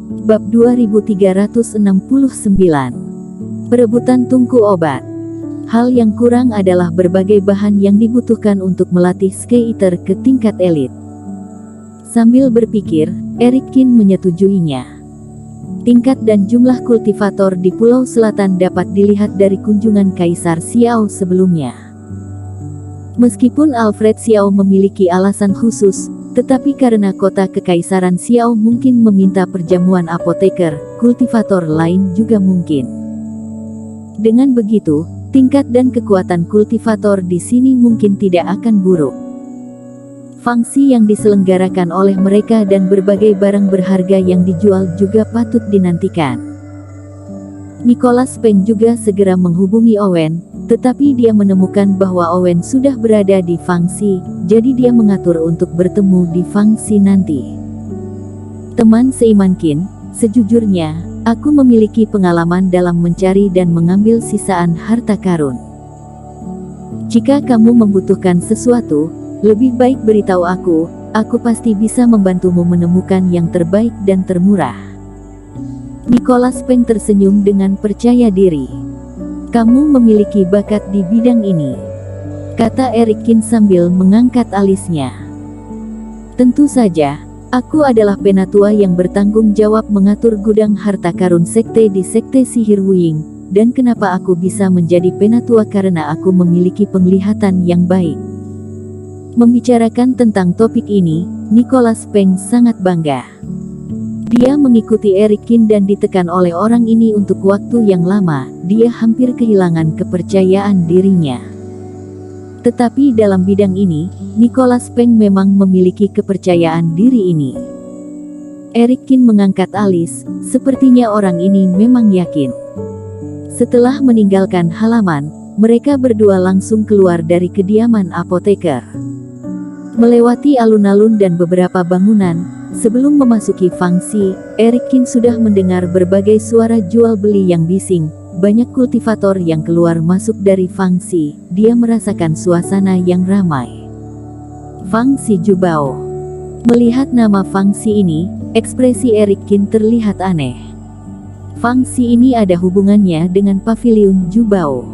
Bab 2369. Perebutan tungku obat. Hal yang kurang adalah berbagai bahan yang dibutuhkan untuk melatih skater ke tingkat elit. Sambil berpikir, Erikin menyetujuinya. Tingkat dan jumlah kultivator di Pulau Selatan dapat dilihat dari kunjungan Kaisar Xiao sebelumnya. Meskipun Alfred Xiao memiliki alasan khusus, tetapi karena kota Kekaisaran Xiao mungkin meminta perjamuan apoteker, kultivator lain juga mungkin. Dengan begitu, tingkat dan kekuatan kultivator di sini mungkin tidak akan buruk. Fungsi yang diselenggarakan oleh mereka dan berbagai barang berharga yang dijual juga patut dinantikan. Nicholas Peng juga segera menghubungi Owen, tetapi dia menemukan bahwa Owen sudah berada di Fangxi, jadi dia mengatur untuk bertemu di Fangxi nanti. Teman seiman Qin, sejujurnya, aku memiliki pengalaman dalam mencari dan mengambil sisaan harta karun. Jika kamu membutuhkan sesuatu, lebih baik beritahu aku pasti bisa membantumu menemukan yang terbaik dan termurah. Nicholas Peng tersenyum dengan percaya diri. Kamu memiliki bakat di bidang ini, kata Erikin sambil mengangkat alisnya. Tentu saja, aku adalah penatua yang bertanggung jawab mengatur gudang harta karun sekte di sekte sihir Wuying, dan kenapa aku bisa menjadi penatua karena aku memiliki penglihatan yang baik. Membicarakan tentang topik ini, Nicholas Peng sangat bangga. Dia mengikuti Erikin dan ditekan oleh orang ini untuk waktu yang lama, dia hampir kehilangan kepercayaan dirinya. Tetapi dalam bidang ini, Nicholas Peng memang memiliki kepercayaan diri ini. Erikin mengangkat alis, sepertinya orang ini memang yakin. Setelah meninggalkan halaman, mereka berdua langsung keluar dari kediaman apoteker. Melewati alun-alun dan beberapa bangunan, sebelum memasuki Fangxi, Erikin sudah mendengar berbagai suara jual beli yang bising, banyak kultivator yang keluar masuk dari Fangxi, dia merasakan suasana yang ramai. Fangxi Jubao. Melihat nama Fangxi ini, ekspresi Erikin terlihat aneh. Fangxi ini ada hubungannya dengan paviliun Jubao?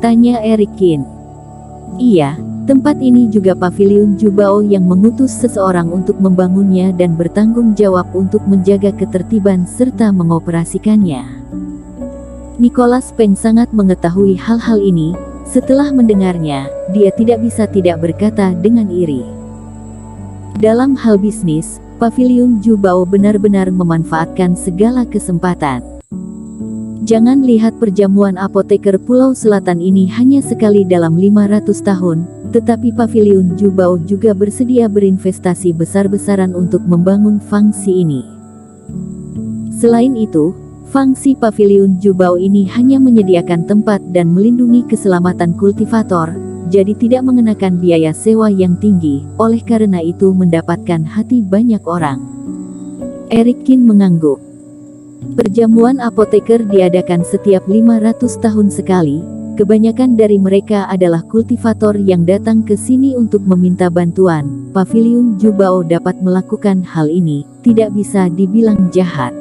Tanya Erikin. Iya. Tempat ini juga paviliun Jubao yang mengutus seseorang untuk membangunnya dan bertanggung jawab untuk menjaga ketertiban serta mengoperasikannya. Nicholas Peng sangat mengetahui hal-hal ini, setelah mendengarnya, dia tidak bisa tidak berkata dengan iri. Dalam hal bisnis, paviliun Jubao benar-benar memanfaatkan segala kesempatan. Jangan lihat perjamuan apoteker Pulau Selatan ini hanya sekali dalam 500 tahun, tetapi paviliun Jubao juga bersedia berinvestasi besar-besaran untuk membangun Fangxi ini. Selain itu, Fangxi paviliun Jubao ini hanya menyediakan tempat dan melindungi keselamatan kultivator, jadi tidak mengenakan biaya sewa yang tinggi, oleh karena itu mendapatkan hati banyak orang. Erikin mengangguk. Perjamuan apoteker diadakan setiap 500 tahun sekali. Kebanyakan dari mereka adalah kultivator yang datang ke sini untuk meminta bantuan. Paviliun Jubao dapat melakukan hal ini, tidak bisa dibilang jahat.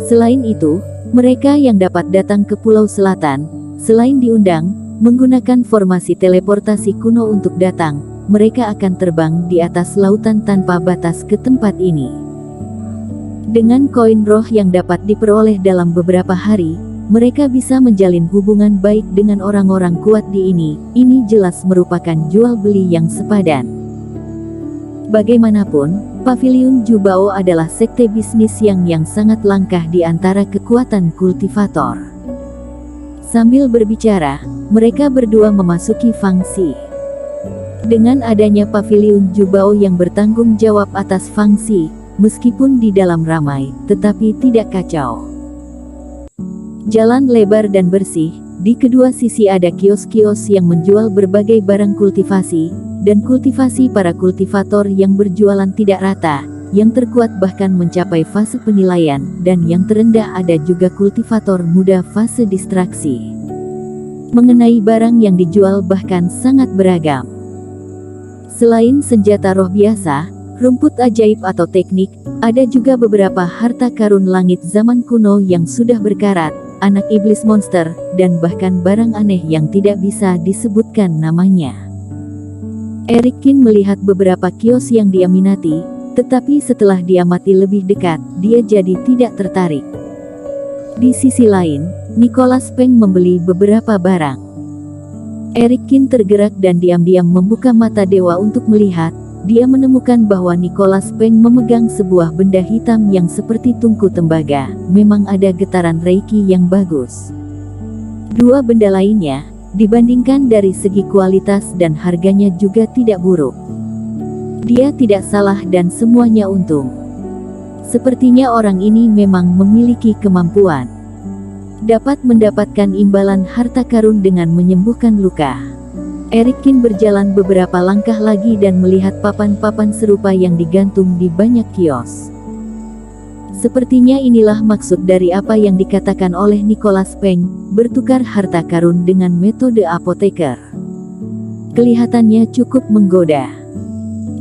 Selain itu, mereka yang dapat datang ke Pulau Selatan, selain diundang, menggunakan formasi teleportasi kuno untuk datang, mereka akan terbang di atas lautan tanpa batas ke tempat ini. Dengan koin roh yang dapat diperoleh dalam beberapa hari, mereka bisa menjalin hubungan baik dengan orang-orang kuat di ini jelas merupakan jual beli yang sepadan. Bagaimanapun, paviliun Jubao adalah sekte bisnis yang sangat langka di antara kekuatan kultivator. Sambil berbicara, mereka berdua memasuki Fangxi. Dengan adanya paviliun Jubao yang bertanggung jawab atas Fangxi, meskipun di dalam ramai, tetapi tidak kacau. Jalan lebar dan bersih, di kedua sisi ada kios-kios yang menjual berbagai barang kultivasi, dan kultivasi para kultivator yang berjualan tidak rata, yang terkuat bahkan mencapai fase penilaian, dan yang terendah ada juga kultivator muda fase distraksi. Mengenai barang yang dijual bahkan sangat beragam. Selain senjata roh biasa, rumput ajaib atau teknik, ada juga beberapa harta karun langit zaman kuno yang sudah berkarat, anak iblis monster, dan bahkan barang aneh yang tidak bisa disebutkan namanya. Erikkin melihat beberapa kios yang dia minati, tetapi setelah diamati lebih dekat, dia jadi tidak tertarik. Di sisi lain, Nicholas Peng membeli beberapa barang. Erikkin tergerak dan diam-diam membuka mata dewa untuk melihat. Dia menemukan bahwa Nicholas Peng memegang sebuah benda hitam yang seperti tungku tembaga. Memang ada getaran reiki yang bagus. Dua benda lainnya, dibandingkan dari segi kualitas dan harganya juga tidak buruk. Dia tidak salah dan semuanya untung. Sepertinya orang ini memang memiliki kemampuan dapat mendapatkan imbalan harta karun dengan menyembuhkan luka. Erikkin berjalan beberapa langkah lagi dan melihat papan-papan serupa yang digantung di banyak kios. Sepertinya inilah maksud dari apa yang dikatakan oleh Nicholas Peng, bertukar harta karun dengan metode apoteker. Kelihatannya cukup menggoda.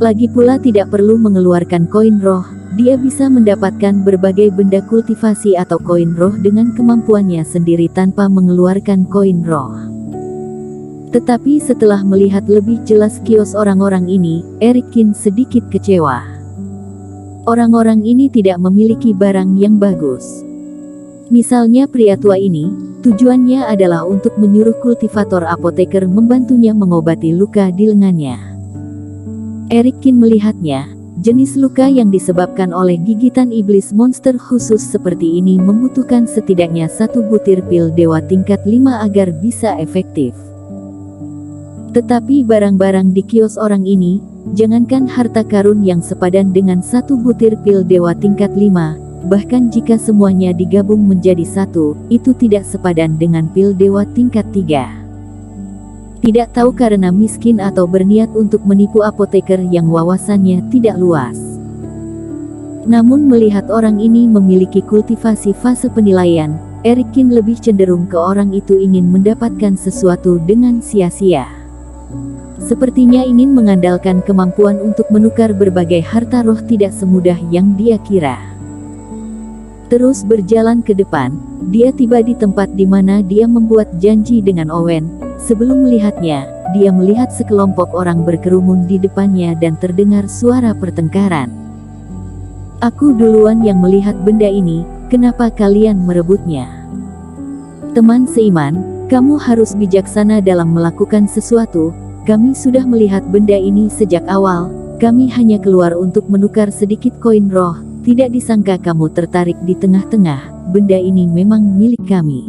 Lagi pula tidak perlu mengeluarkan koin roh, dia bisa mendapatkan berbagai benda kultivasi atau koin roh dengan kemampuannya sendiri tanpa mengeluarkan koin roh. Tetapi setelah melihat lebih jelas kios orang-orang ini, Erikkin sedikit kecewa. Orang-orang ini tidak memiliki barang yang bagus. Misalnya pria tua ini, tujuannya adalah untuk menyuruh kultivator apoteker membantunya mengobati luka di lengannya. Erikkin melihatnya, jenis luka yang disebabkan oleh gigitan iblis monster khusus seperti ini membutuhkan setidaknya 1 butir pil dewa tingkat 5 agar bisa efektif. Tetapi barang-barang di kios orang ini, jangankan harta karun yang sepadan dengan 1 butir pil dewa tingkat 5, bahkan jika semuanya digabung menjadi 1, itu tidak sepadan dengan pil dewa tingkat 3. Tidak tahu karena miskin atau berniat untuk menipu apoteker yang wawasannya tidak luas. Namun melihat orang ini memiliki kultivasi fase penilaian, Erikkin lebih cenderung ke orang itu ingin mendapatkan sesuatu dengan sia-sia. Sepertinya ingin mengandalkan kemampuan untuk menukar berbagai harta roh tidak semudah yang dia kira. Terus berjalan ke depan, dia tiba di tempat di mana dia membuat janji dengan Owen. Sebelum melihatnya, dia melihat sekelompok orang berkerumun di depannya dan terdengar suara pertengkaran. Aku duluan yang melihat benda ini, kenapa kalian merebutnya? Teman seiman, kamu harus bijaksana dalam melakukan sesuatu. Kami sudah melihat benda ini sejak awal, kami hanya keluar untuk menukar sedikit koin roh, tidak disangka kamu tertarik di tengah-tengah, benda ini memang milik kami.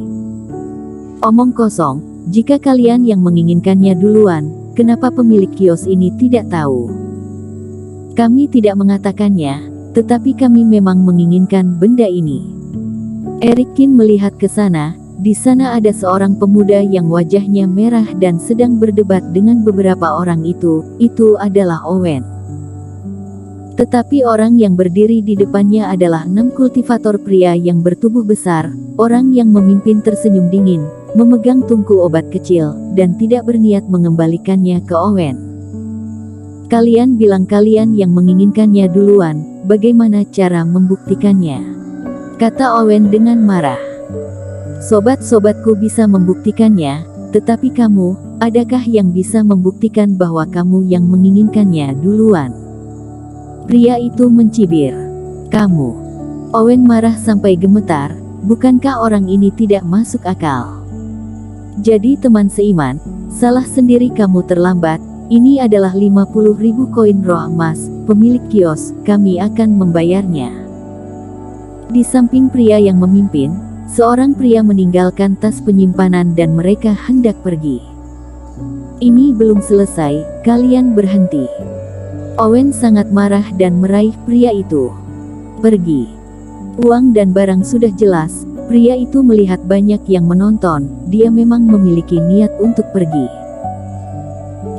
Omong kosong, jika kalian yang menginginkannya duluan, kenapa pemilik kios ini tidak tahu? Kami tidak mengatakannya, tetapi kami memang menginginkan benda ini. Erikkin melihat ke sana. Di sana ada seorang pemuda yang wajahnya merah dan sedang berdebat dengan beberapa orang itu adalah Owen. Tetapi orang yang berdiri di depannya adalah 6 kultivator pria yang bertubuh besar, orang yang memimpin tersenyum dingin, memegang tungku obat kecil, dan tidak berniat mengembalikannya ke Owen. Kalian bilang kalian yang menginginkannya duluan, bagaimana cara membuktikannya? Kata Owen dengan marah. Sobat-sobatku bisa membuktikannya, tetapi kamu, adakah yang bisa membuktikan bahwa kamu yang menginginkannya duluan? Pria itu mencibir. Kamu. Owen marah sampai gemetar, bukankah orang ini tidak masuk akal? Jadi teman seiman, salah sendiri kamu terlambat, ini adalah 50.000 koin roh emas, pemilik kios, kami akan membayarnya. Di samping pria yang memimpin, seorang pria meninggalkan tas penyimpanan dan mereka hendak pergi. Ini belum selesai, kalian berhenti. Owen sangat marah dan meraih pria itu. Pergi. Uang dan barang sudah jelas, pria itu melihat banyak yang menonton, dia memang memiliki niat untuk pergi.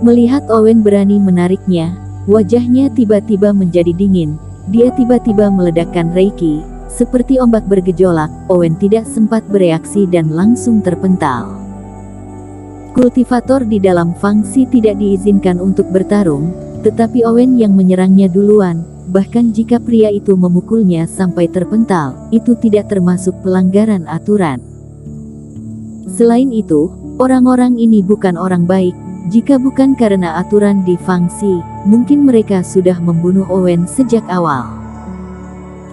Melihat Owen berani menariknya, wajahnya tiba-tiba menjadi dingin, dia tiba-tiba meledakkan reiki. Seperti ombak bergejolak, Owen tidak sempat bereaksi dan langsung terpental. Kultivator di dalam fangsi tidak diizinkan untuk bertarung, Tetapi Owen yang menyerangnya duluan, bahkan jika pria itu memukulnya sampai terpental, itu tidak termasuk pelanggaran aturan. Selain itu, orang-orang ini bukan orang baik. Jika bukan karena aturan di Fangxi, mungkin mereka sudah membunuh Owen sejak awal.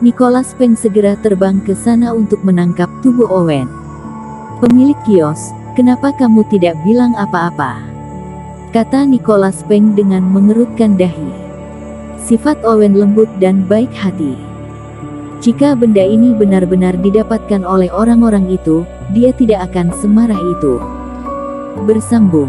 Nicholas Peng segera terbang ke sana untuk menangkap tubuh Owen. Pemilik kios, "Kenapa kamu tidak bilang apa-apa?" kata Nicholas Peng dengan mengerutkan dahi. Sifat Owen lembut dan baik hati. Jika benda ini benar-benar didapatkan oleh orang-orang itu, dia tidak akan semarah itu. Bersambung.